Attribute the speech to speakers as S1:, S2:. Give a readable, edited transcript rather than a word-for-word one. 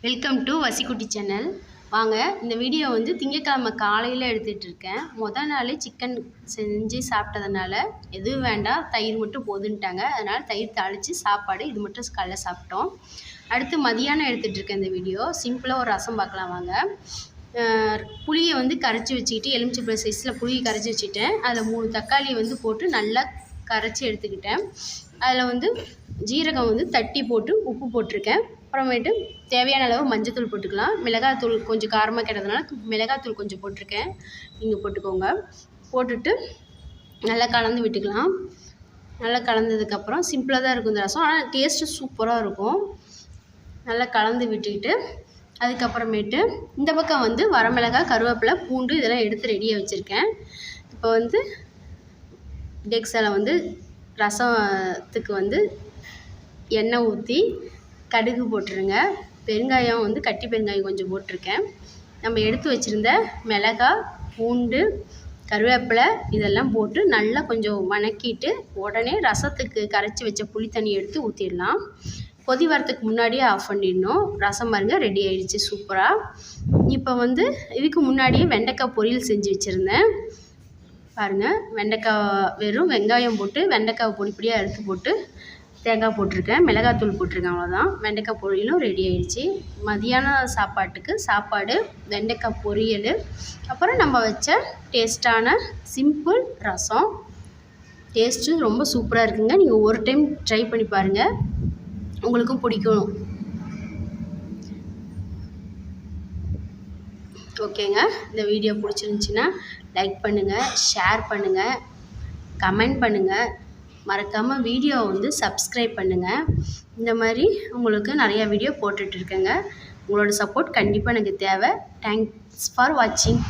S1: Welcome to வசிக்குட்டி channel. வாங்க, இந்த video வந்து திங்கட்கிழமை காலையில் எடுத்துகிட்டு இருக்கேன். மொதல் நாளே சிக்கன் செஞ்சு சாப்பிட்டதுனால எதுவும் வேண்டாம், தயிர் மட்டும் போதுன்ட்டாங்க. அதனால் தயிர் தாளித்து சாப்பாடு இது மட்டும் காலைல சாப்பிட்டோம். அடுத்து மதியானம் எடுத்துகிட்டு இருக்கேன் இந்த வீடியோ. சிம்பிளாக ஒரு ரசம் பார்க்கலாம் வாங்க. புளியை வந்து கரைச்சி வச்சுக்கிட்டு, எலுமிச்சை சைஸில் புளியை கரைச்சி வச்சுட்டேன். அதில் 3 தக்காளி வந்து போட்டு நல்லா கரைச்சி எடுத்துக்கிட்டேன். அதில் வந்து ஜீரகம் வந்து தட்டி போட்டு உப்பு போட்டிருக்கேன். அப்புறமேட்டு தேவையான அளவு மஞ்சத்தூள் போட்டுக்கலாம். மிளகாத்தூள் கொஞ்சம் காரமாக கிடறதுனால மிளகாத்தூள் கொஞ்சம் போட்டிருக்கேன், நீங்கள் போட்டுக்கோங்க. போட்டுட்டு நல்லா கலந்து விட்டுக்கலாம். நல்லா கலந்ததுக்கப்புறம் சிம்பிளாக தான் இருக்கும் இந்த ரசம், ஆனால் டேஸ்ட்டு சூப்பராக இருக்கும். நல்லா கலந்து விட்டுக்கிட்டு அதுக்கப்புறமேட்டு இந்த பக்கம் வந்து வரமிளகாய், கருவேப்பிலை, பூண்டு இதெல்லாம் எடுத்து ரெடியாக வச்சுருக்கேன். இப்போ வந்து டெக்ஸில் வந்து ரசத்துக்கு வந்து எண்ணெய் ஊற்றி கடுகு போட்டுருங்க. பெருங்காயம் வந்து கட்டி பெருங்காயம் கொஞ்சம் போட்டிருக்கேன். நம்ம எடுத்து வச்சுருந்த மிளகாய், பூண்டு, கருவேப்பிலை இதெல்லாம் போட்டு நல்லா கொஞ்சம் வணக்கிட்டு உடனே ரசத்துக்கு கரைச்சி வச்ச புளி தண்ணி எடுத்து ஊற்றிடலாம். கொதி வரத்துக்கு முன்னாடியே ஆஃப் பண்ணிடணும். ரசம் பாருங்க ரெடி ஆகிடுச்சு சூப்பராக. இப்போ வந்து இதுக்கு முன்னாடியே வெண்டைக்காய் பொரியல் செஞ்சு வச்சுருந்தேன் பாருங்கள். வெண்டைக்காய் வெறும் வெங்காயம் போட்டு வெண்டைக்காய் பொடி பொடியாக எடுத்து போட்டு தேங்காய் போட்டிருக்கேன், மிளகாத்தூள் போட்டிருக்கேன், அவ்வளோதான். வெண்டைக்காய் பொரியலும் ரெடி ஆகிடுச்சு. மதியான சாப்பாட்டுக்கு சாப்பாடு, வெண்டைக்காய் பொரியல், அப்புறம் நம்ம வச்ச டேஸ்ட்டான சிம்பிள் ரசம். டேஸ்ட்டு ரொம்ப சூப்பராக இருக்குங்க. நீங்கள் ஒரு டைம் ட்ரை பண்ணி பாருங்கள், உங்களுக்கும் பிடிக்கும். ஓகேங்க, இந்த வீடியோ பிடிச்சிருந்துச்சின்னா லைக் பண்ணுங்கள், ஷேர் பண்ணுங்கள், கமெண்ட் பண்ணுங்கள். மறக்காமல் வீடியோவை வந்து சப்ஸ்கிரைப் பண்ணுங்கள். இந்த மாதிரி உங்களுக்கு நிறையா வீடியோ போட்டுட்ருக்கேங்க. உங்களோட சப்போர்ட் கண்டிப்பாக எனக்கு தேவை. தேங்க்ஸ் ஃபார் வாட்சிங்.